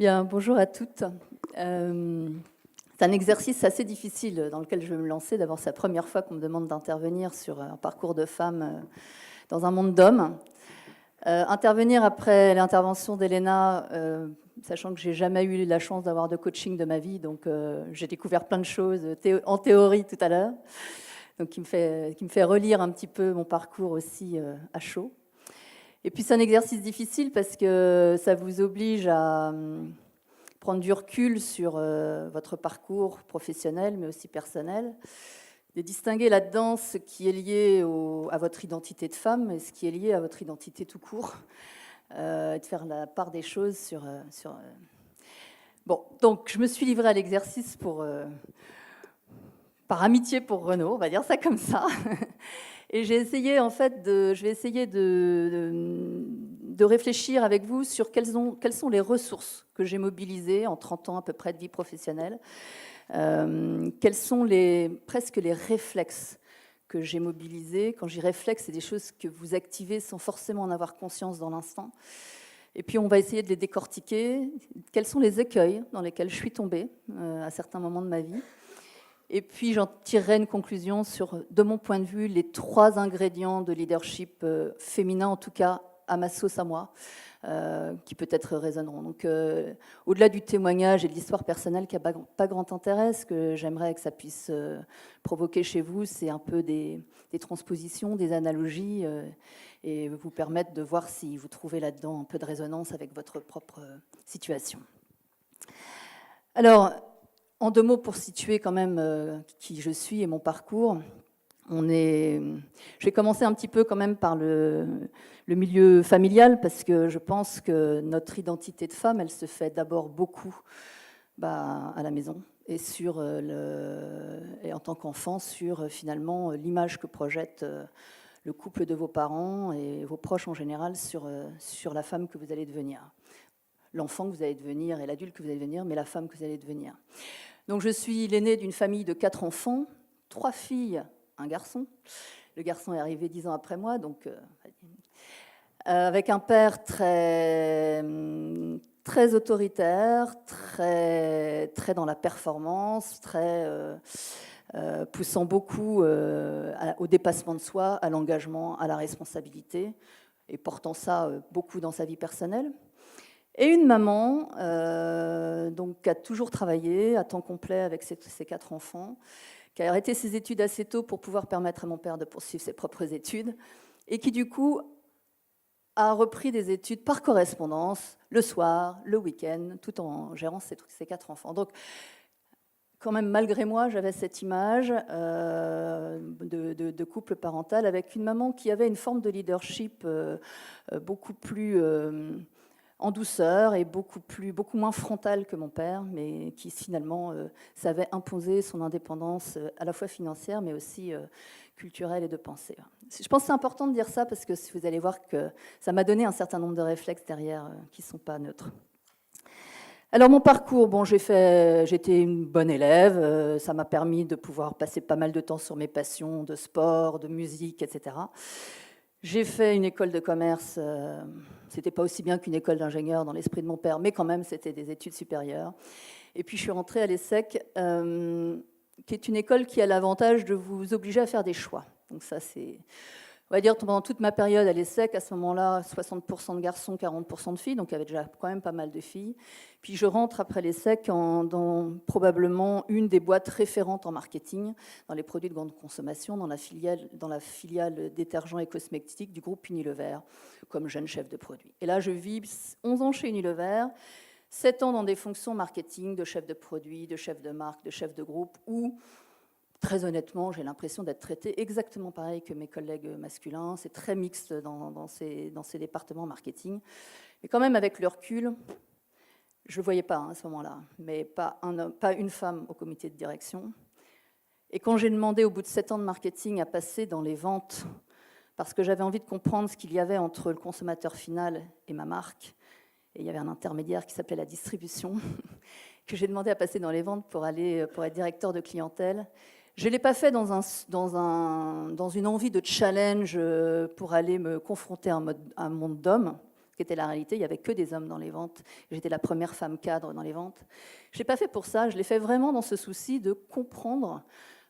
Bien, bonjour à toutes. C'est un exercice assez difficile dans lequel je vais me lancer. D'abord, c'est la première fois qu'on me demande d'intervenir sur un parcours de femme dans un monde d'hommes. Intervenir après l'intervention d'Elena, sachant que j'ai jamais eu la chance d'avoir de coaching de ma vie, donc j'ai découvert plein de choses en théorie tout à l'heure, donc qui me fait relire un petit peu mon parcours aussi à chaud. Et puis c'est un exercice difficile parce que ça vous oblige à prendre du recul sur votre parcours professionnel, mais aussi personnel, de distinguer là-dedans ce qui est lié à votre identité de femme et ce qui est lié à votre identité tout court, et de faire la part des choses sur... Bon, donc je me suis livrée à l'exercice par amitié pour Renaud, on va dire ça comme ça. Et j'ai essayé, en fait, je vais essayer de réfléchir avec vous sur quelles sont les ressources que j'ai mobilisées en 30 ans à peu près de vie professionnelle. Quels sont presque les réflexes que j'ai mobilisés. Quand j'y réflexe, c'est des choses que vous activez sans forcément en avoir conscience dans l'instant. Et puis on va essayer de les décortiquer. Quels sont les écueils dans lesquels je suis tombée à certains moments de ma vie. Et puis j'en tirerai une conclusion sur, de mon point de vue, les 3 ingrédients de leadership féminin, en tout cas à ma sauce à moi, qui peut-être résonneront. Donc au-delà du témoignage et de l'histoire personnelle qui n'a pas grand intérêt, ce que j'aimerais que ça puisse provoquer chez vous, c'est un peu des transpositions, des analogies, et vous permettre de voir si vous trouvez là-dedans un peu de résonance avec votre propre situation. Alors, en 2 mots pour situer quand même qui je suis et mon parcours, je vais commencer un petit peu quand même par le milieu familial, parce que je pense que notre identité de femme, elle se fait d'abord beaucoup à la maison et, et en tant qu'enfant sur finalement l'image que projette le couple de vos parents et vos proches en général sur la femme que vous allez devenir. L'enfant que vous allez devenir et l'adulte que vous allez devenir, mais la femme que vous allez devenir. Donc je suis l'aînée d'une famille de 4 enfants, 3 filles, un garçon. Le garçon est arrivé 10 ans après moi, donc avec un père très autoritaire, très dans la performance, très poussant beaucoup au dépassement de soi, à l'engagement, à la responsabilité, et portant ça beaucoup dans sa vie personnelle. Et une maman donc, qui a toujours travaillé à temps complet avec ses 4 enfants, qui a arrêté ses études assez tôt pour pouvoir permettre à mon père de poursuivre ses propres études, et qui du coup a repris des études par correspondance, le soir, le week-end, tout en gérant ses 4 enfants. Donc quand même, malgré moi, j'avais cette image de couple parental avec une maman qui avait une forme de leadership beaucoup plus... en douceur et beaucoup moins frontale que mon père, mais qui finalement savait imposer son indépendance à la fois financière, mais aussi culturelle et de pensée. Je pense que c'est important de dire ça parce que vous allez voir que ça m'a donné un certain nombre de réflexes derrière qui ne sont pas neutres. Alors mon parcours, bon, j'étais une bonne élève, ça m'a permis de pouvoir passer pas mal de temps sur mes passions de sport, de musique, etc. J'ai fait une école de commerce, c'était pas aussi bien qu'une école d'ingénieur dans l'esprit de mon père, mais quand même c'était des études supérieures. Et puis je suis rentrée à l'ESSEC, qui est une école qui a l'avantage de vous obliger à faire des choix. Donc ça c'est, on va dire pendant toute ma période à l'ESSEC, à ce moment-là, 60% de garçons, 40% de filles, donc il y avait déjà quand même pas mal de filles. Puis je rentre après l'ESSEC dans probablement une des boîtes référentes en marketing, dans les produits de grande consommation, dans la filiale détergents et cosmétiques du groupe Unilever, comme jeune chef de produit. Et là, je vis 11 ans chez Unilever, 7 ans dans des fonctions marketing, de chef de produit, de chef de marque, de chef de groupe, où, très honnêtement, j'ai l'impression d'être traitée exactement pareil que mes collègues masculins. C'est très mixte dans ces départements marketing. Mais quand même, avec le recul, je ne voyais pas à ce moment-là, mais pas une femme au comité de direction. Et quand j'ai demandé au bout de 7 ans de marketing à passer dans les ventes, parce que j'avais envie de comprendre ce qu'il y avait entre le consommateur final et ma marque, et il y avait un intermédiaire qui s'appelait la distribution, que j'ai demandé à passer dans les ventes pour être directeur de clientèle. Je ne l'ai pas fait dans une envie de challenge pour aller me confronter à un monde d'homme. ce qui était la réalité. Il n'y avait que des hommes dans les ventes. J'étais la première femme cadre dans les ventes. Je ne l'ai pas fait pour ça, je l'ai fait vraiment dans ce souci de comprendre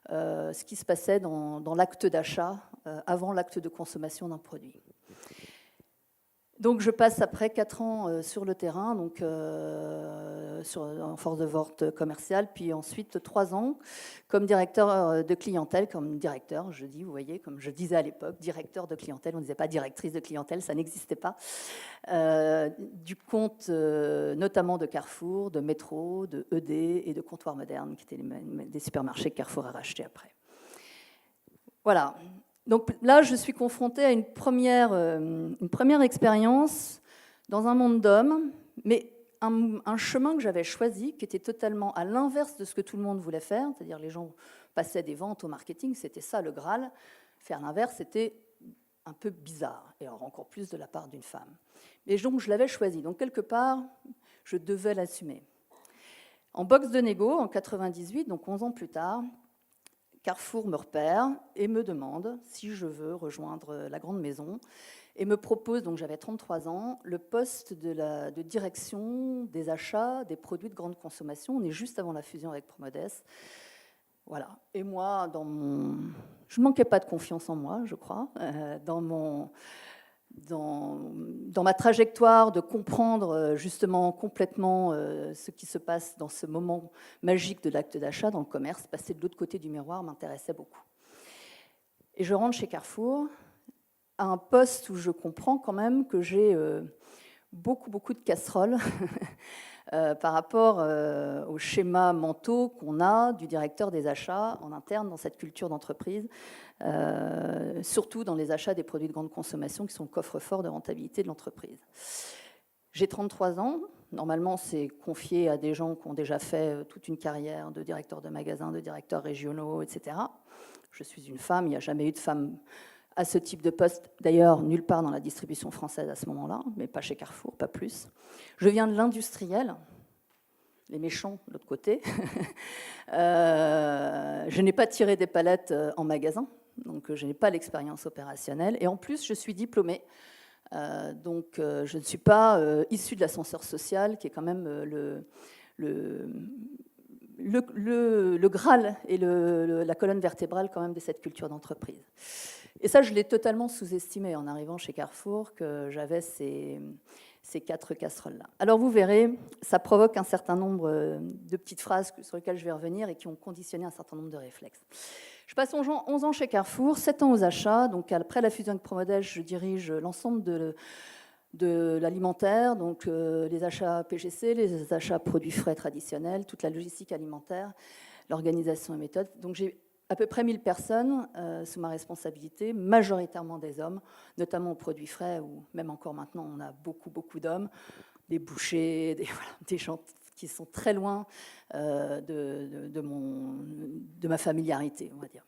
ce qui se passait dans l'acte d'achat avant l'acte de consommation d'un produit. Donc je passe après 4 ans sur le terrain, donc en force de vente commerciale, puis ensuite 3 ans comme directeur de clientèle, comme directeur, je dis, vous voyez, comme je disais à l'époque, directeur de clientèle, on ne disait pas directrice de clientèle, ça n'existait pas, du compte notamment de Carrefour, de Métro, de ED et de Comptoir Moderne, qui étaient des supermarchés que Carrefour a rachetés après. Voilà. Donc là, je suis confrontée à une première expérience dans un monde d'hommes, mais un chemin que j'avais choisi, qui était totalement à l'inverse de ce que tout le monde voulait faire, c'est-à-dire les gens passaient des ventes au marketing, c'était ça le Graal. Faire l'inverse, c'était un peu bizarre, et alors encore plus de la part d'une femme. Et donc je l'avais choisi, donc quelque part, je devais l'assumer. En boxe de négo, en 98, donc 11 ans plus tard, Carrefour me repère et me demande si je veux rejoindre la grande maison et me propose, donc j'avais 33 ans, le poste de direction des achats des produits de grande consommation. On est juste avant la fusion avec Promodes. Voilà. Et moi, je ne manquais pas de confiance en moi, je crois, dans ma trajectoire de comprendre justement complètement ce qui se passe dans ce moment magique de l'acte d'achat dans le commerce. Passer de l'autre côté du miroir m'intéressait beaucoup. Et je rentre chez Carrefour à un poste où je comprends quand même que j'ai beaucoup de casseroles par rapport aux schémas mentaux qu'on a du directeur des achats en interne dans cette culture d'entreprise, surtout dans les achats des produits de grande consommation qui sont le coffre-fort de rentabilité de l'entreprise. J'ai 33 ans. Normalement, c'est confié à des gens qui ont déjà fait toute une carrière de directeur de magasin, de directeurs régionaux, etc. Je suis une femme, il n'y a jamais eu de femme à ce type de poste, d'ailleurs nulle part dans la distribution française à ce moment-là, mais pas chez Carrefour, pas plus. Je viens de l'industriel, les méchants de l'autre côté. Je n'ai pas tiré des palettes en magasin, donc je n'ai pas l'expérience opérationnelle. Et en plus, je suis diplômée, donc je ne suis pas issue de l'ascenseur social, qui est quand même le Graal et la colonne vertébrale quand même de cette culture d'entreprise. Et ça, je l'ai totalement sous-estimé en arrivant chez Carrefour, que j'avais ces 4 casseroles-là. Alors vous verrez, ça provoque un certain nombre de petites phrases sur lesquelles je vais revenir et qui ont conditionné un certain nombre de réflexes. Je passe 11 ans chez Carrefour, 7 ans aux achats. Donc après la fusion avec Promodège, je dirige l'ensemble de l'alimentaire, donc les achats PGC, les achats produits frais traditionnels, toute la logistique alimentaire, l'organisation et méthode. Donc j'ai à peu près 1000 personnes sous ma responsabilité, majoritairement des hommes, notamment aux produits frais, où même encore maintenant, on a beaucoup d'hommes, des bouchers, des gens qui sont très loin de ma familiarité, on va dire.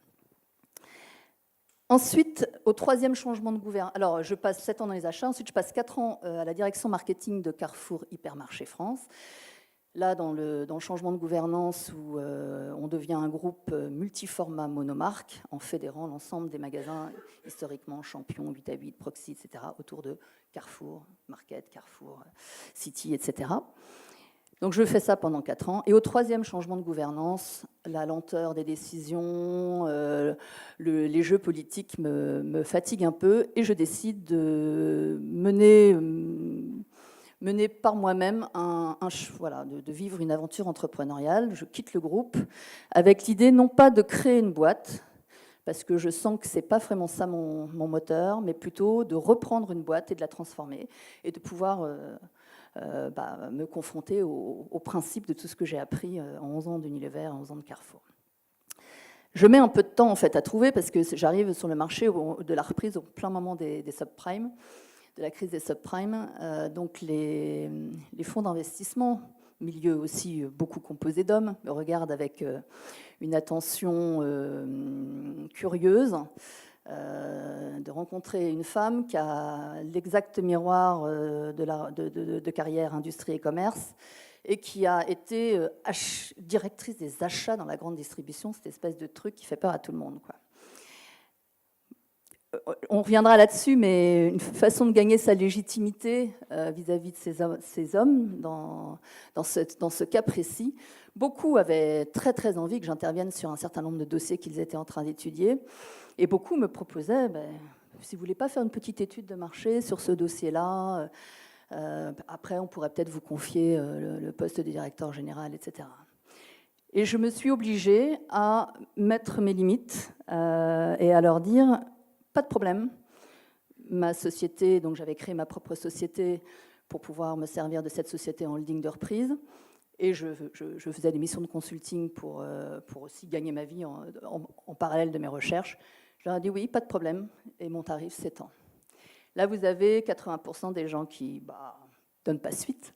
Ensuite, au 3e changement de gouvernement, alors je passe 7 ans dans les achats, ensuite je passe 4 ans à la direction marketing de Carrefour Hypermarché France. Là, dans le changement de gouvernance où on devient un groupe multiformat monomarque en fédérant l'ensemble des magasins historiquement Champion, 8 Proxy, etc. autour de Carrefour Market, Carrefour City, etc. Donc je fais ça pendant 4 ans. Et au 3e changement de gouvernance, la lenteur des décisions, les jeux politiques me fatiguent un peu et je décide de mener par moi-même, de vivre une aventure entrepreneuriale. Je quitte le groupe avec l'idée non pas de créer une boîte, parce que je sens que ce n'est pas vraiment ça mon moteur, mais plutôt de reprendre une boîte et de la transformer et de pouvoir me confronter au principe de tout ce que j'ai appris en 11 ans d'Unilever, en 11 ans de Carrefour. Je mets un peu de temps en fait à trouver parce que j'arrive sur le marché de la reprise au plein moment des subprimes, de la crise des subprimes. Donc les fonds d'investissement, milieu aussi beaucoup composé d'hommes, me regardent avec une attention curieuse de rencontrer une femme qui a l'exact miroir de carrière industrie et commerce et qui a été directrice des achats dans la grande distribution, cette espèce de truc qui fait peur à tout le monde, quoi. on reviendra là-dessus, mais une façon de gagner sa légitimité vis-à-vis de ces hommes, dans ce cas précis. Beaucoup avaient très très envie que j'intervienne sur un certain nombre de dossiers qu'ils étaient en train d'étudier, et beaucoup me proposaient, si vous voulez pas faire une petite étude de marché sur ce dossier-là, après on pourrait peut-être vous confier le poste de directeur général, etc. Et je me suis obligée à mettre mes limites et à leur dire, pas de problème, ma société, donc j'avais créé ma propre société pour pouvoir me servir de cette société en holding de reprise, et je faisais des missions de consulting pour aussi gagner ma vie en parallèle de mes recherches. Je leur ai dit oui, pas de problème, et mon tarif s'étend. Là, vous avez 80% des gens qui donnent pas suite,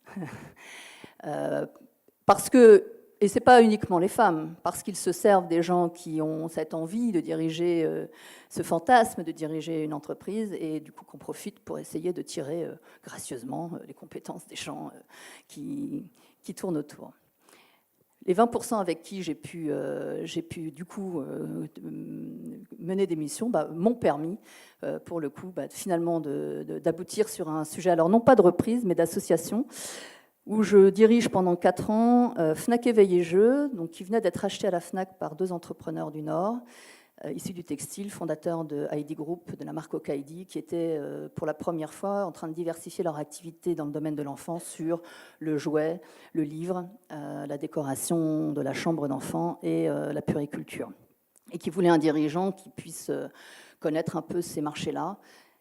parce que, et ce n'est pas uniquement les femmes, parce qu'ils se servent des gens qui ont cette envie de diriger, ce fantasme de diriger une entreprise, et du coup qu'on profite pour essayer de tirer gracieusement les compétences des gens qui tournent autour. Les 20% avec qui j'ai pu du coup mener des missions m'ont permis, pour le coup, finalement d'aboutir sur un sujet, alors non pas de reprise, mais d'association, où je dirige pendant 4 ans Fnac Éveil et Jeux, donc qui venait d'être acheté à la Fnac par 2 entrepreneurs du Nord, issus du textile, fondateurs de Heidi Group, de la marque Okaidi, qui étaient pour la première fois en train de diversifier leur activité dans le domaine de l'enfant sur le jouet, le livre, la décoration de la chambre d'enfant et la puériculture. Et qui voulaient un dirigeant qui puisse connaître un peu ces marchés-là,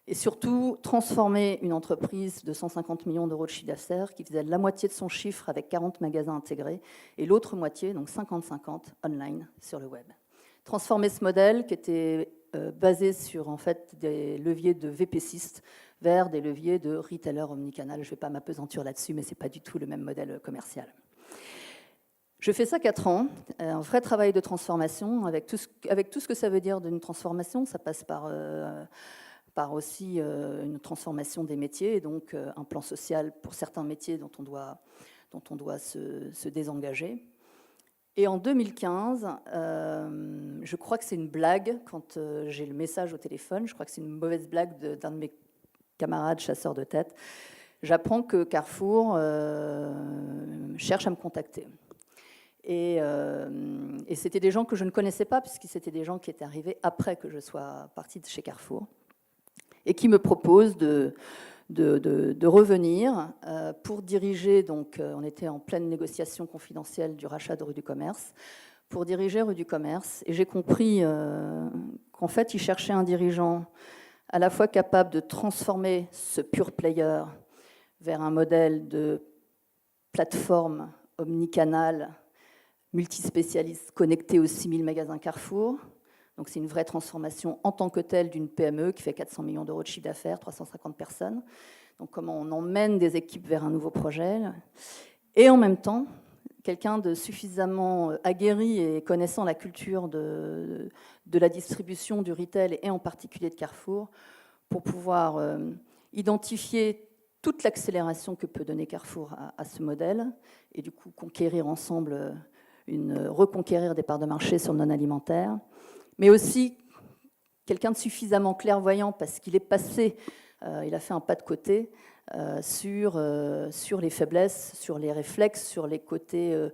et surtout transformer une entreprise de 150 millions d'euros de chiffre d'affaires qui faisait la moitié de son chiffre avec 40 magasins intégrés et l'autre moitié, donc 50-50, online sur le web. Transformer ce modèle qui était basé sur en fait des leviers de VPCistes vers des leviers de retailer omnicanal. Je ne vais pas m'apesantir là-dessus, mais ce n'est pas du tout le même modèle commercial. Je fais ça 4 ans, un vrai travail de transformation avec tout ce que ça veut dire d'une transformation. Ça passe par aussi une transformation des métiers, et donc un plan social pour certains métiers dont on doit se désengager. Et en 2015, je crois que c'est une blague, quand j'ai le message au téléphone, je crois que c'est une mauvaise blague d'un de mes camarades chasseurs de tête, j'apprends que Carrefour cherche à me contacter. Et c'était des gens que je ne connaissais pas, puisque c'était des gens qui étaient arrivés après que je sois partie de chez Carrefour, et qui me proposent de revenir pour diriger, donc on était en pleine négociation confidentielle du rachat de Rue du Commerce, pour diriger Rue du Commerce. Et j'ai compris qu'en fait, ils cherchaient un dirigeant à la fois capable de transformer ce pure player vers un modèle de plateforme omnicanal, multispécialiste, connecté aux 6000 magasins Carrefour. Donc c'est une vraie transformation en tant que telle d'une PME qui fait 400 millions d'euros de chiffre d'affaires, 350 personnes. Donc comment on emmène des équipes vers un nouveau projet. Et en même temps, quelqu'un de suffisamment aguerri et connaissant la culture de la distribution, du retail et en particulier de Carrefour, pour pouvoir identifier toute l'accélération que peut donner Carrefour à ce modèle, et du coup conquérir ensemble, reconquérir des parts de marché sur le non-alimentaire, mais aussi quelqu'un de suffisamment clairvoyant, parce qu'il est passé, il a fait un pas de côté sur les faiblesses, sur les réflexes, sur les côtés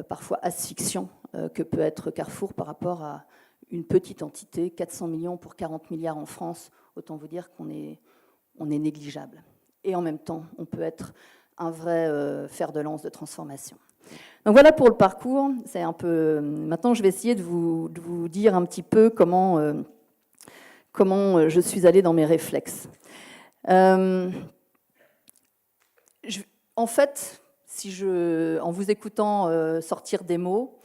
parfois asphyxiants que peut être Carrefour par rapport à une petite entité, 400 millions pour 40 milliards en France. Autant vous dire qu'on est négligeable. Et en même temps, on peut être un vrai fer de lance de transformation. Donc voilà pour le parcours. C'est un peu. Maintenant, je vais essayer de vous dire un petit peu comment je suis allée dans mes réflexes. En fait, en vous écoutant sortir des mots,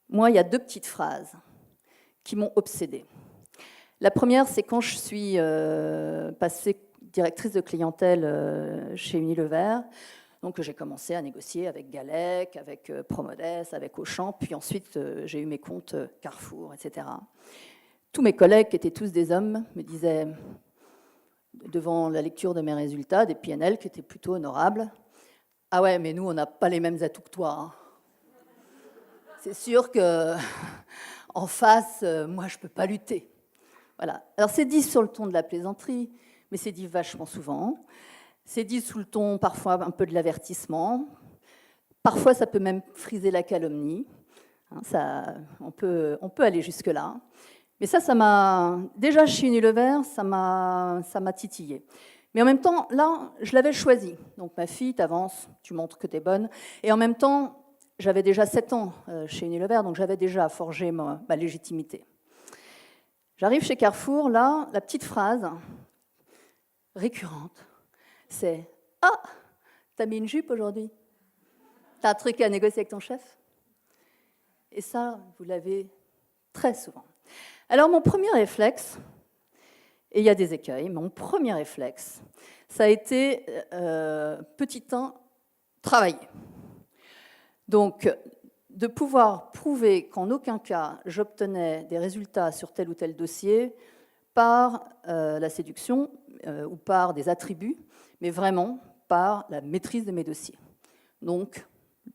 moi, il y a 2 petites phrases qui m'ont obsédée. La première, c'est quand je suis passée directrice de clientèle chez Unilever. Donc j'ai commencé à négocier avec Galec, avec Promodes, avec Auchan, puis ensuite j'ai eu mes comptes Carrefour, etc. Tous mes collègues, qui étaient tous des hommes, me disaient, devant la lecture de mes résultats, des PNL qui étaient plutôt honorables, « Ah ouais, mais nous, on n'a pas les mêmes atouts que toi. Hein. C'est sûr qu'en face, moi, je ne peux pas lutter. » Voilà. Alors c'est dit sur le ton de la plaisanterie, mais c'est dit vachement souvent. C'est dit sous le ton parfois un peu de l'avertissement. Parfois ça peut même friser la calomnie. On peut aller jusque-là. Mais ça m'a... Déjà chez Unilever, ça m'a titillé. Mais en même temps, là, je l'avais choisi. Donc ma fille, t'avances, tu montres que t'es bonne. Et en même temps, j'avais déjà 7 ans chez Unilever, donc j'avais déjà forgé ma légitimité. J'arrive chez Carrefour, là, la petite phrase récurrente, c'est « Ah, t'as mis une jupe aujourd'hui? T'as un truc à négocier avec ton chef ?» Et ça, vous l'avez très souvent. Alors mon premier réflexe, et il y a des écueils, mon premier réflexe, ça a été, petit 1, travailler. Donc, de pouvoir prouver qu'en aucun cas j'obtenais des résultats sur tel ou tel dossier par la séduction ou par des attributs, mais vraiment par la maîtrise de mes dossiers. Donc,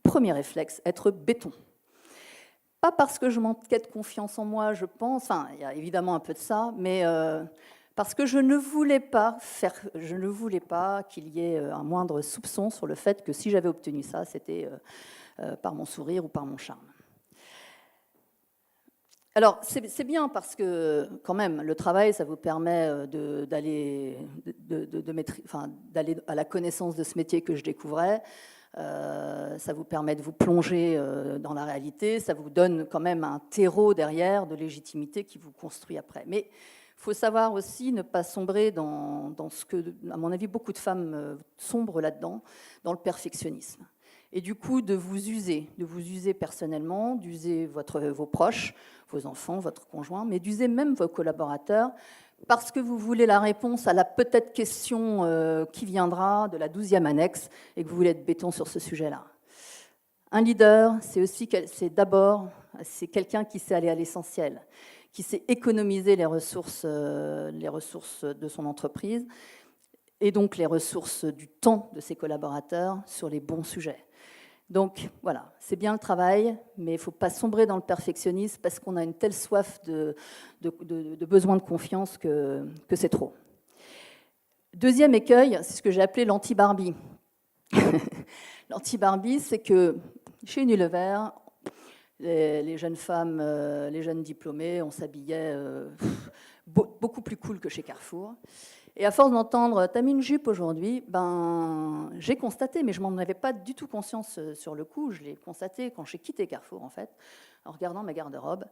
premier réflexe, être béton. Pas parce que je manquais de confiance en moi, je pense, enfin, il y a évidemment un peu de ça, mais parce que je ne voulais pas qu'il y ait un moindre soupçon sur le fait que si j'avais obtenu ça, c'était par mon sourire ou par mon charme. Alors, c'est bien parce que, quand même, le travail, ça vous permet d'aller à la connaissance de ce métier que je découvrais. Ça vous permet de vous plonger dans la réalité. Ça vous donne quand même un terreau derrière de légitimité qui vous construit après. Mais il faut savoir aussi ne pas sombrer dans ce que, à mon avis, beaucoup de femmes sombrent là-dedans, dans le perfectionnisme. Et du coup, de vous user personnellement, d'user vos proches, vos enfants, votre conjoint, mais d'user même vos collaborateurs, parce que vous voulez la réponse à la peut-être question qui viendra de la 12e annexe et que vous voulez être béton sur ce sujet-là. Un leader, c'est d'abord quelqu'un qui sait aller à l'essentiel, qui sait économiser les ressources de son entreprise et donc les ressources du temps de ses collaborateurs sur les bons sujets. Donc voilà, c'est bien le travail, mais il ne faut pas sombrer dans le perfectionnisme parce qu'on a une telle soif de besoin de confiance que c'est trop. Deuxième écueil, c'est ce que j'ai appelé l'anti-Barbie. L'anti-Barbie, c'est que chez Unilever, les jeunes femmes, les jeunes diplômés, on s'habillait beaucoup plus cool que chez Carrefour. Et à force d'entendre « t'as mis une jupe aujourd'hui », j'ai constaté, mais je m'en avais pas du tout conscience sur le coup, je l'ai constaté quand j'ai quitté Carrefour, en fait, en regardant ma garde-robe,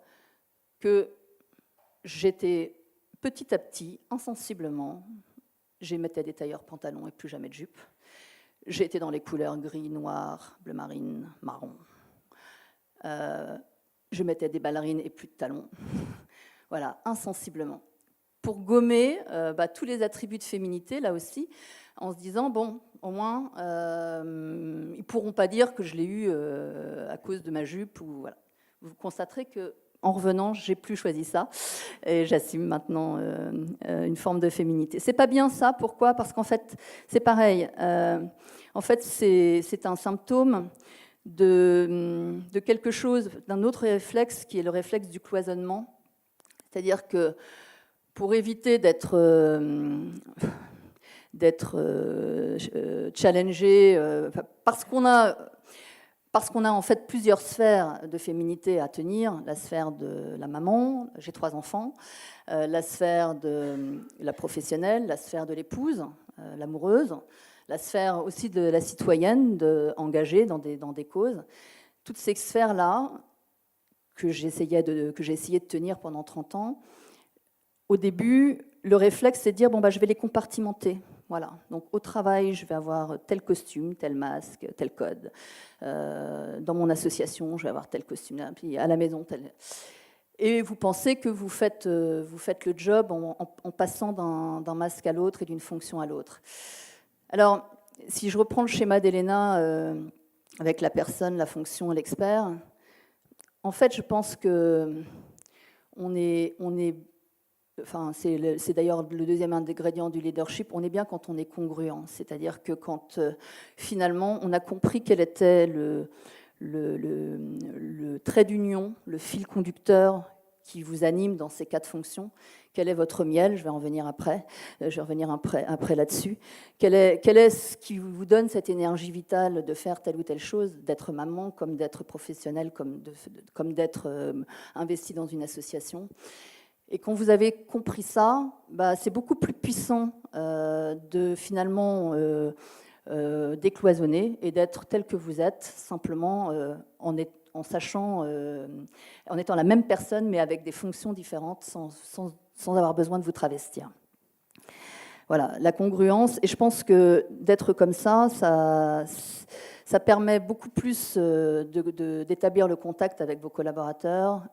que j'étais petit à petit, insensiblement, j'émettais des tailleurs pantalons et plus jamais de jupe. J'étais dans les couleurs gris, noir, bleu marine, marron. Je mettais des ballerines et plus de talons. Voilà, insensiblement. Pour gommer tous les attributs de féminité, là aussi, en se disant, bon, au moins, ils ne pourront pas dire que je l'ai eu à cause de ma jupe. Ou, voilà. Vous constaterez qu'en revenant, je n'ai plus choisi ça, et j'assume maintenant une forme de féminité. C'est pas bien ça, pourquoi? Parce qu'en fait, c'est pareil. En fait, c'est un symptôme de quelque chose, d'un autre réflexe, qui est le réflexe du cloisonnement. C'est-à-dire que pour éviter d'être challengé, parce qu'on a en fait plusieurs sphères de féminité à tenir, la sphère de la maman, j'ai 3 enfants, la sphère de la professionnelle, la sphère de l'épouse, l'amoureuse, la sphère aussi de la citoyenne, engagée dans des causes. Toutes ces sphères-là que j'ai essayé de tenir pendant 30 ans, au début, le réflexe, c'est de dire, je vais les compartimenter. Voilà. Donc, au travail, je vais avoir tel costume, tel masque, tel code. Dans mon association, je vais avoir tel costume. Puis à la maison, tel... Et vous pensez que vous faites le job en passant d'un masque à l'autre et d'une fonction à l'autre. Alors, si je reprends le schéma d'Elena avec la personne, la fonction et l'expert, en fait, je pense que c'est d'ailleurs le deuxième ingrédient du leadership, on est bien quand on est congruent, c'est-à-dire que quand finalement on a compris quel était le trait d'union, le fil conducteur qui vous anime dans ces 4 fonctions, Quel est votre miel? Je vais en venir après. Je vais revenir après là-dessus. Quel est ce qui vous donne cette énergie vitale de faire telle ou telle chose, d'être maman, comme d'être professionnelle, comme d'être investi dans une association? Et quand vous avez compris ça, bah, c'est beaucoup plus puissant de finalement décloisonner et d'être tel que vous êtes, simplement en sachant, en étant la même personne, mais avec des fonctions différentes, sans avoir besoin de vous travestir. Voilà, la congruence. Et je pense que d'être comme ça permet beaucoup plus d'établir le contact avec vos collaborateurs,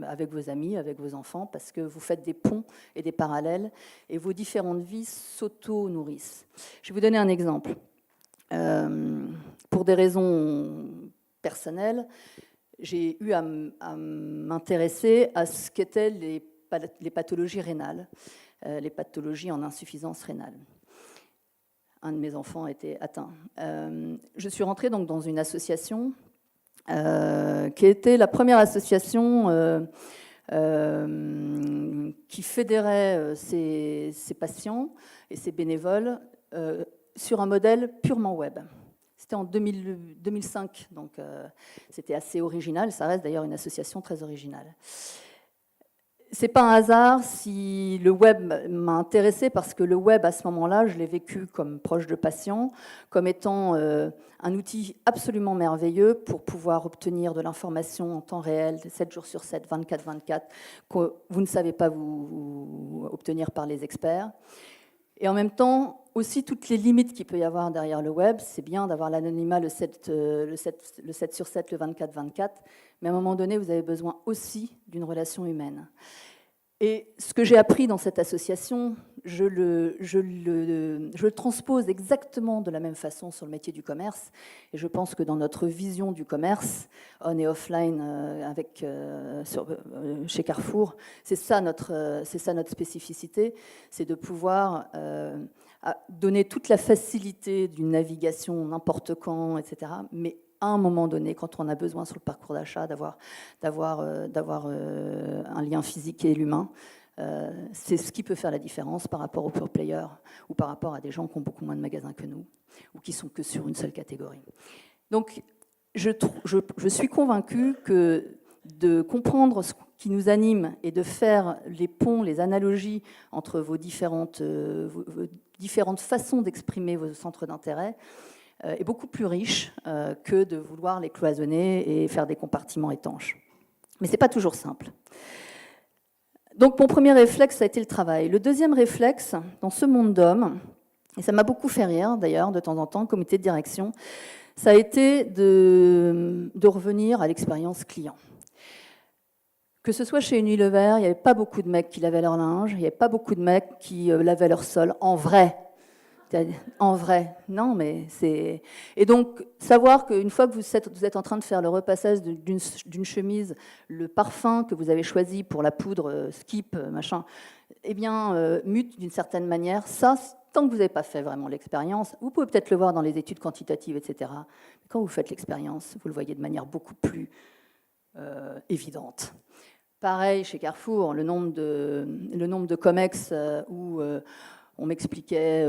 avec vos amis, avec vos enfants, parce que vous faites des ponts et des parallèles, et vos différentes vies s'auto-nourrissent. Je vais vous donner un exemple. Pour des raisons personnelles, j'ai eu à m'intéresser à ce qu'étaient les pathologies rénales, les pathologies en insuffisance rénale. Un de mes enfants était atteint. Je suis rentrée donc dans une association qui était la première association qui fédérait ses patients et ses bénévoles sur un modèle purement web. C'était en 2005, donc c'était assez original. Ça reste d'ailleurs une association très originale. C'est pas un hasard si le web m'a intéressée, parce que le web, à ce moment-là, je l'ai vécu comme proche de patient, comme étant un outil absolument merveilleux pour pouvoir obtenir de l'information en temps réel, 7 jours sur 7, 24/24, que vous ne savez pas vous obtenir par les experts. Et en même temps, aussi toutes les limites qu'il peut y avoir derrière le web. C'est bien d'avoir l'anonymat le 7 sur 7, le 24/24, mais à un moment donné, vous avez besoin aussi d'une relation humaine. Et ce que j'ai appris dans cette association, je le transpose exactement de la même façon sur le métier du commerce. Et je pense que dans notre vision du commerce, on et offline, chez Carrefour, c'est ça notre spécificité, c'est de pouvoir donner toute la facilité d'une navigation n'importe quand, etc. Mais à un moment donné, quand on a besoin sur le parcours d'achat d'avoir un lien physique et l'humain, c'est ce qui peut faire la différence par rapport aux pure players ou par rapport à des gens qui ont beaucoup moins de magasins que nous ou qui sont que sur une seule catégorie. Donc, je suis convaincue que de comprendre ce qui nous anime et de faire les ponts, les analogies entre vos différentes façons d'exprimer vos centres d'intérêt est beaucoup plus riche que de vouloir les cloisonner et faire des compartiments étanches. Mais ce n'est pas toujours simple. Donc mon premier réflexe, ça a été le travail. Le deuxième réflexe, dans ce monde d'hommes, et ça m'a beaucoup fait rire d'ailleurs de temps en temps, comité de direction, ça a été de revenir à l'expérience client. Que ce soit chez Unilever, il n'y avait pas beaucoup de mecs qui lavaient leur linge, il n'y avait pas beaucoup de mecs qui lavaient leur sol, en vrai. En vrai, non, mais c'est... Et donc, savoir qu'une fois que vous êtes en train de faire le repassage d'une chemise, le parfum que vous avez choisi pour la poudre Skip, machin, eh bien, mute d'une certaine manière, ça, tant que vous n'avez pas fait vraiment l'expérience, vous pouvez peut-être le voir dans les études quantitatives, etc. Mais quand vous faites l'expérience, vous le voyez de manière beaucoup plus évidente. Pareil, chez Carrefour, le nombre de COMEX où... on m'expliquait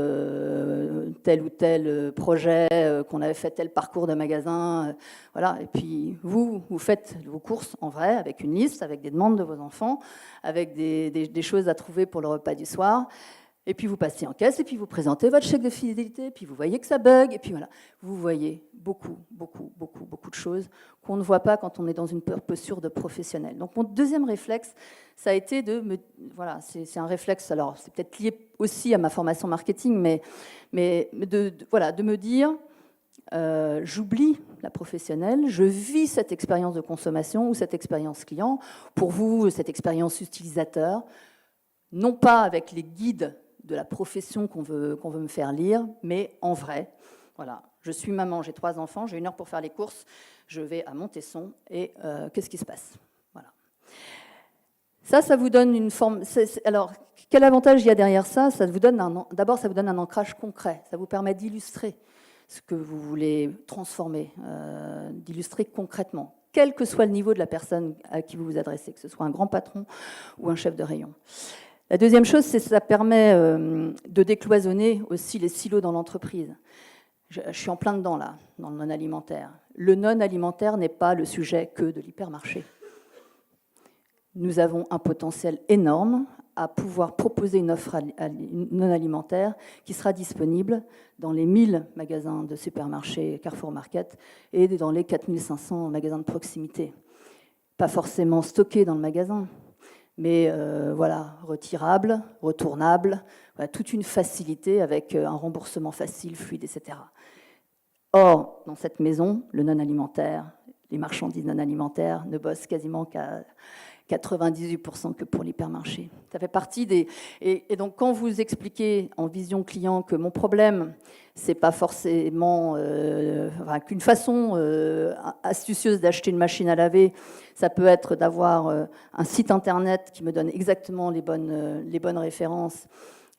tel ou tel projet, qu'on avait fait tel parcours de magasin. Voilà. Et puis vous faites vos courses en vrai, avec une liste, avec des demandes de vos enfants, avec des choses à trouver pour le repas du soir. Et puis vous passez en caisse, et puis vous présentez votre chèque de fidélité, puis vous voyez que ça bug, et puis voilà. Vous voyez beaucoup de choses qu'on ne voit pas quand on est dans une posture de professionnel. Donc mon deuxième réflexe, ça a été voilà, c'est un réflexe, alors c'est peut-être lié aussi à ma formation marketing, mais de me dire, j'oublie la professionnelle, je vis cette expérience de consommation ou cette expérience client, pour vous, cette expérience utilisateur, non pas avec les guides de la profession qu'on veut me faire lire, mais en vrai. Voilà, je suis maman, j'ai 3 enfants, j'ai 1 heure pour faire les courses, je vais à Montesson, et qu'est-ce qui se passe? Voilà. Ça vous donne une forme... Alors, quel avantage il y a derrière ça? D'abord, ça vous donne un ancrage concret, ça vous permet d'illustrer ce que vous voulez transformer, d'illustrer concrètement, quel que soit le niveau de la personne à qui vous vous adressez, que ce soit un grand patron ou un chef de rayon. La deuxième chose, c'est que ça permet de décloisonner aussi les silos dans l'entreprise. Je suis en plein dedans, là, dans le non-alimentaire. Le non-alimentaire n'est pas le sujet que de l'hypermarché. Nous avons un potentiel énorme à pouvoir proposer une offre non alimentaire qui sera disponible dans les 1000 magasins de supermarchés Carrefour Market et dans les 4500 magasins de proximité. Pas forcément stockés dans le magasin, mais voilà, retirable, retournable, voilà, toute une facilité avec un remboursement facile, fluide, etc. Or, dans cette maison, le non-alimentaire, les marchandises non-alimentaires ne bossent quasiment qu'à 98% que pour l'hypermarché. Ça fait partie des... Et donc, quand vous expliquez en vision client que mon problème, c'est pas forcément qu'une façon astucieuse d'acheter une machine à laver, ça peut être d'avoir un site internet qui me donne exactement les bonnes références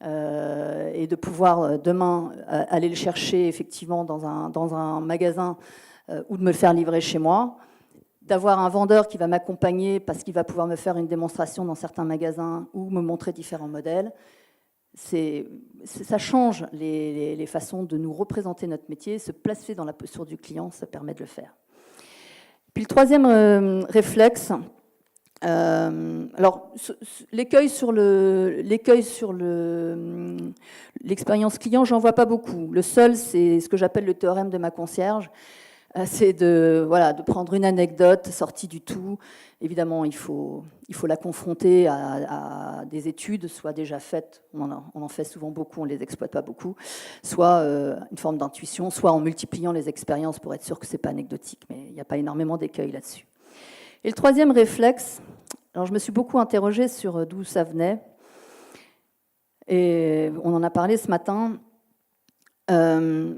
et de pouvoir demain aller le chercher effectivement dans un magasin ou de me le faire livrer chez moi, d'avoir un vendeur qui va m'accompagner parce qu'il va pouvoir me faire une démonstration dans certains magasins ou me montrer différents modèles. Ça change les façons de nous représenter notre métier, se placer dans la posture du client, ça permet de le faire. Puis le troisième réflexe, alors l'écueil sur l'expérience client, j'en vois pas beaucoup. Le seul, c'est ce que j'appelle le théorème de ma concierge. C'est de prendre une anecdote sortie du tout. Évidemment, il faut la confronter à des études, soit déjà faites, on en fait souvent beaucoup, on ne les exploite pas beaucoup, soit une forme d'intuition, soit en multipliant les expériences pour être sûr que ce n'est pas anecdotique, mais il n'y a pas énormément d'écueils là-dessus. Et le troisième réflexe, alors je me suis beaucoup interrogée sur d'où ça venait, et on en a parlé ce matin.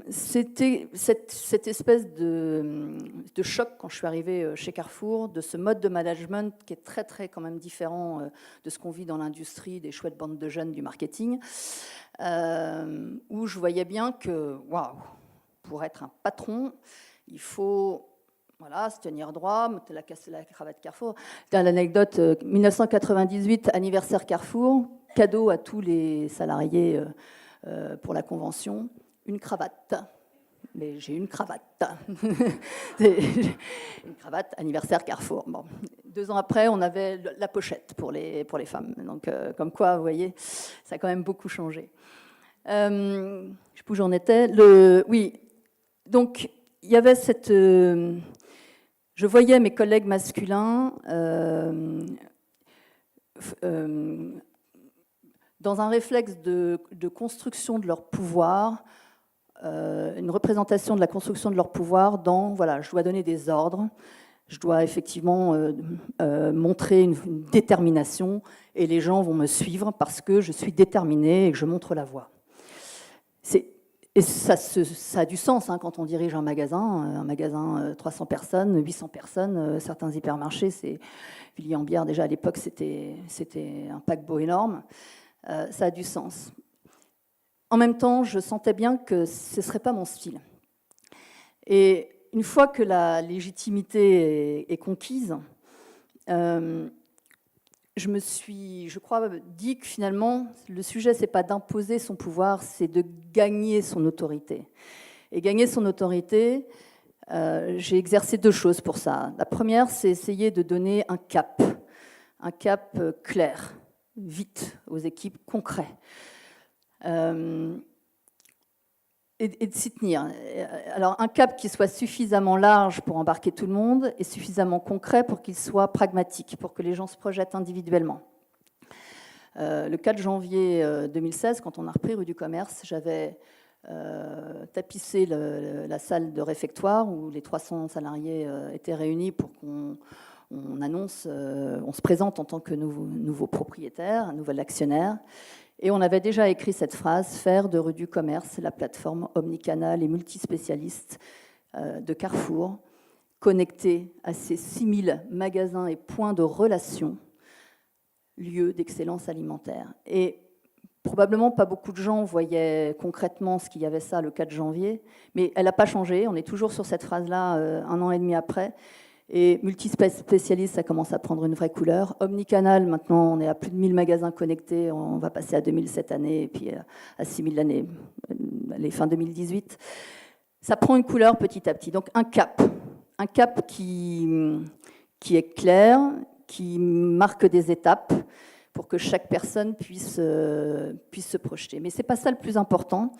C'était cette espèce de choc quand je suis arrivée chez Carrefour, de ce mode de management qui est très très quand même différent de ce qu'on vit dans l'industrie, des chouettes bandes de jeunes du marketing, où je voyais bien que, waouh, pour être un patron, il faut se tenir droit, mettre la cravate Carrefour. L'anecdote, 1998, anniversaire Carrefour, cadeau à tous les salariés pour la convention. Une cravate, mais j'ai une cravate. Une cravate, anniversaire Carrefour. Bon. 2 ans après, on avait la pochette pour les femmes. Donc, comme quoi, vous voyez, ça a quand même beaucoup changé. Je ne sais plus où j'en étais. Oui, donc, il y avait cette... je voyais mes collègues masculins dans un réflexe de construction de leur pouvoir, une représentation de la construction de leur pouvoir dans, voilà, je dois donner des ordres, je dois effectivement montrer une détermination et les gens vont me suivre parce que je suis déterminée et que je montre la voie. Et ça a du sens hein, quand on dirige un magasin 300 personnes, 800 personnes, certains hypermarchés, Villiers-en-Bière déjà à l'époque c'était un paquebot énorme, ça a du sens. En même temps, je sentais bien que ce ne serait pas mon style. Et une fois que la légitimité est conquise, je me suis, je crois, dit que finalement, le sujet, ce n'est pas d'imposer son pouvoir, c'est de gagner son autorité. Et gagner son autorité, j'ai exercé 2 choses pour ça. La première, c'est essayer de donner un cap clair, vite, aux équipes, concret. Et de s'y tenir. Alors un cap qui soit suffisamment large pour embarquer tout le monde et suffisamment concret pour qu'il soit pragmatique, pour que les gens se projettent individuellement. Le 4 janvier 2016, quand on a repris rue du Commerce, j'avais tapissé la salle de réfectoire où les 300 salariés étaient réunis pour qu'on annonce, on se présente en tant que nouveau propriétaire, un nouvel actionnaire. Et on avait déjà écrit cette phrase, faire de rue du Commerce la plateforme omnicanale et multispécialiste de Carrefour, connectée à ces 6000 magasins et points de relation, lieux d'excellence alimentaire. Et probablement pas beaucoup de gens voyaient concrètement ce qu'il y avait ça le 4 janvier, mais elle n'a pas changé, on est toujours sur cette phrase-là 1 an et demi après. Et multispécialiste, ça commence à prendre une vraie couleur. Omnicanal, maintenant, on est à plus de 1000 magasins connectés. On va passer à 2000 cette année et puis à 6000 l'année, les fin 2018. Ça prend une couleur petit à petit. Donc un cap qui est clair, qui marque des étapes pour que chaque personne puisse se projeter. Mais ce n'est pas ça le plus important.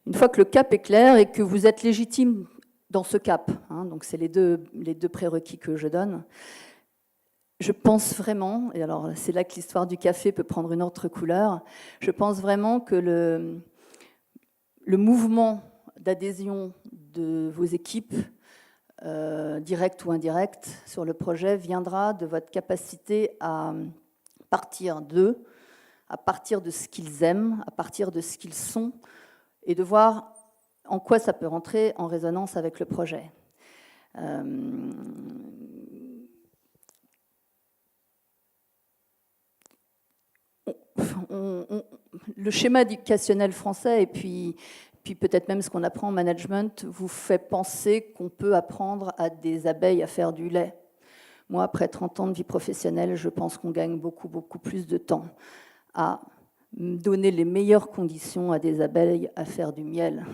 Une fois que le cap est clair et que vous êtes légitime dans ce cap, hein, donc c'est les deux prérequis que je donne, je pense vraiment, et alors c'est là que l'histoire du café peut prendre une autre couleur, je pense vraiment que le mouvement d'adhésion de vos équipes, directes ou indirectes, sur le projet viendra de votre capacité à partir d'eux, à partir de ce qu'ils aiment, à partir de ce qu'ils sont, et de voir en quoi ça peut rentrer en résonance avec le projet. Le schéma éducationnel français, et puis peut-être même ce qu'on apprend en management, vous fait penser qu'on peut apprendre à des abeilles à faire du lait. Moi, après 30 ans de vie professionnelle, je pense qu'on gagne beaucoup plus de temps à donner les meilleures conditions à des abeilles à faire du miel.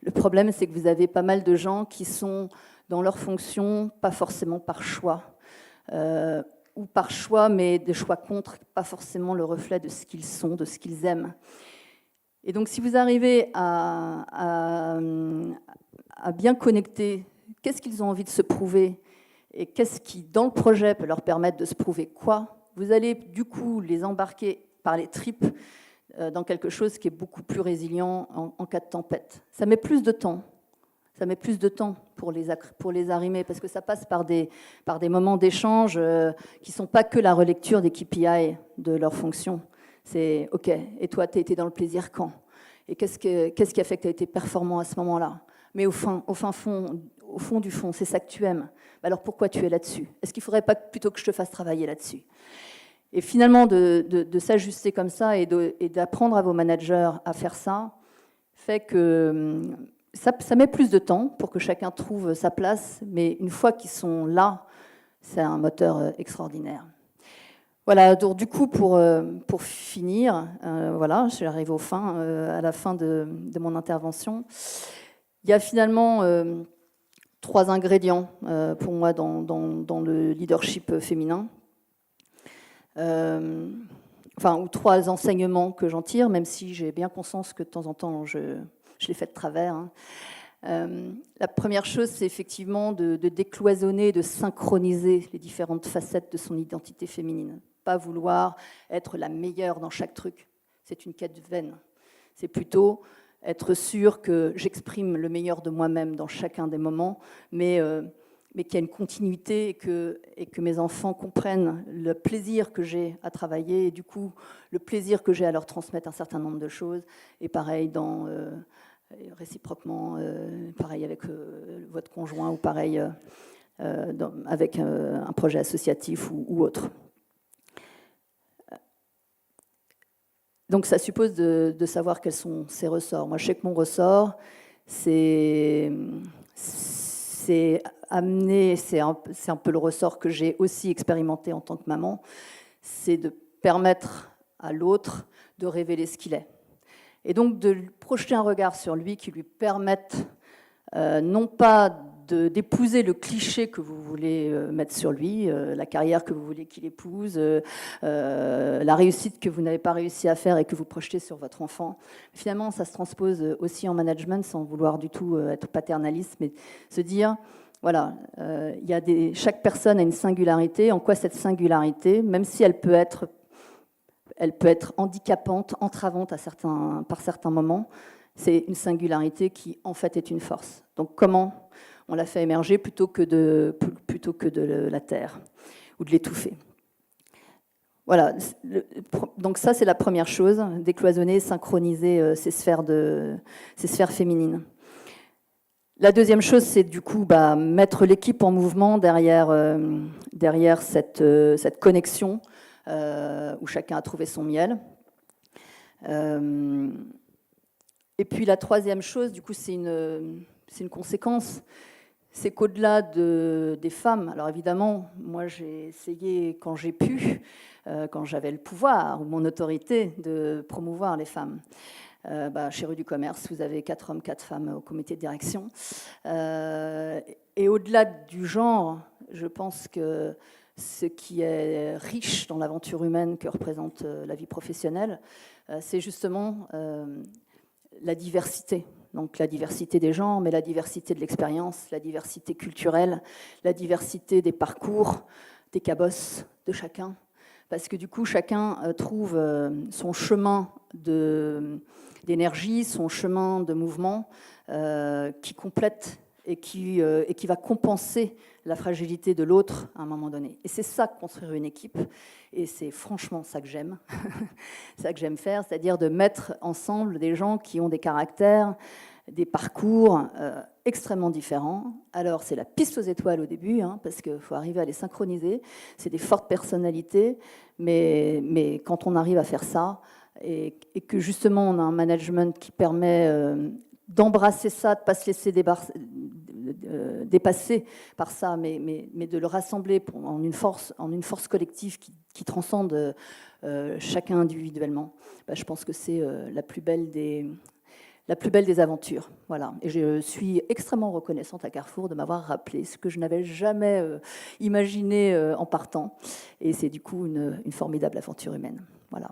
Le problème, c'est que vous avez pas mal de gens qui sont dans leur fonction, pas forcément par choix, ou par choix, mais des choix contre, pas forcément le reflet de ce qu'ils sont, de ce qu'ils aiment. Et donc, si vous arrivez à bien connecter, qu'est-ce qu'ils ont envie de se prouver et qu'est-ce qui, dans le projet, peut leur permettre de se prouver quoi, vous allez du coup les embarquer par les tripes dans quelque chose qui est beaucoup plus résilient en cas de tempête. Ça met plus de temps. Ça met plus de temps pour les arrimer, parce que ça passe par des moments d'échange qui ne sont pas que la relecture des KPI de leur fonction. C'est OK, et toi, tu étais dans le plaisir quand? Et qu'est-ce qui a fait que tu as été performant à ce moment-là? Mais au fond du fond, c'est ça que tu aimes. Alors pourquoi tu es là-dessus? Est-ce qu'il ne faudrait pas plutôt que je te fasse travailler là-dessus? Et finalement, de s'ajuster comme ça et d'apprendre à vos managers à faire ça, fait que ça met plus de temps pour que chacun trouve sa place, mais une fois qu'ils sont là, c'est un moteur extraordinaire. Voilà, donc du coup, pour finir, voilà, je suis arrivée à la fin de mon intervention. Il y a finalement 3 ingrédients pour moi dans le leadership féminin. Ou 3 enseignements que j'en tire, même si j'ai bien conscience que de temps en temps, je les fais de travers. Hein. La première chose, c'est effectivement de décloisonner, de synchroniser les différentes facettes de son identité féminine. Pas vouloir être la meilleure dans chaque truc. C'est une quête vaine. C'est plutôt être sûr que j'exprime le meilleur de moi-même dans chacun des moments, mais qu'il y a une continuité et que mes enfants comprennent le plaisir que j'ai à travailler et du coup le plaisir que j'ai à leur transmettre un certain nombre de choses. Et pareil réciproquement, pareil avec votre conjoint ou pareil avec un projet associatif ou autre. Donc ça suppose de savoir quels sont ces ressorts. Moi, je sais que mon ressort, c'est un peu le ressort que j'ai aussi expérimenté en tant que maman, c'est de permettre à l'autre de révéler ce qu'il est. Et donc de projeter un regard sur lui qui lui permette non pas d'épouser le cliché que vous voulez mettre sur lui, la carrière que vous voulez qu'il épouse, la réussite que vous n'avez pas réussi à faire et que vous projetez sur votre enfant. Finalement, ça se transpose aussi en management sans vouloir du tout être paternaliste, mais se dire, voilà, chaque personne a une singularité. En quoi cette singularité, même si elle peut être handicapante, entravante par certains moments, c'est une singularité qui, en fait, est une force. Donc, comment on la fait émerger plutôt que de la taire ou de l'étouffer. Voilà. Donc ça, c'est la première chose, décloisonner, synchroniser ces sphères féminines. La deuxième chose, c'est du coup mettre l'équipe en mouvement derrière cette connexion où chacun a trouvé son miel. Et puis la troisième chose, du coup, c'est une conséquence, c'est qu'au-delà des femmes, alors évidemment, moi j'ai essayé quand j'ai pu, quand j'avais le pouvoir ou mon autorité, de promouvoir les femmes. Chez Rue du Commerce, vous avez 4 hommes, 4 femmes au comité de direction. Et au-delà du genre, je pense que ce qui est riche dans l'aventure humaine que représente la vie professionnelle, c'est justement la diversité. Donc la diversité des genres, mais la diversité de l'expérience, la diversité culturelle, la diversité des parcours, des cabosses de chacun. Parce que du coup, chacun trouve son chemin d'énergie, son chemin de mouvement qui complète et qui va compenser la fragilité de l'autre à un moment donné. Et c'est ça, construire une équipe. Et c'est franchement ça que j'aime. ça que j'aime faire, c'est-à-dire de mettre ensemble des gens qui ont des caractères, des parcours extrêmement différents. Alors, c'est la piste aux étoiles au début, parce qu'il faut arriver à les synchroniser. C'est des fortes personnalités, mais quand on arrive à faire ça, et que justement on a un management qui permet d'embrasser ça, de ne pas se laisser dépasser par ça, mais de le rassembler en une force collective qui transcende chacun individuellement, je pense que c'est la plus belle des aventures. Voilà. Et je suis extrêmement reconnaissante à Carrefour de m'avoir rappelé ce que je n'avais jamais imaginé en partant. Et c'est du coup une formidable aventure humaine. Voilà.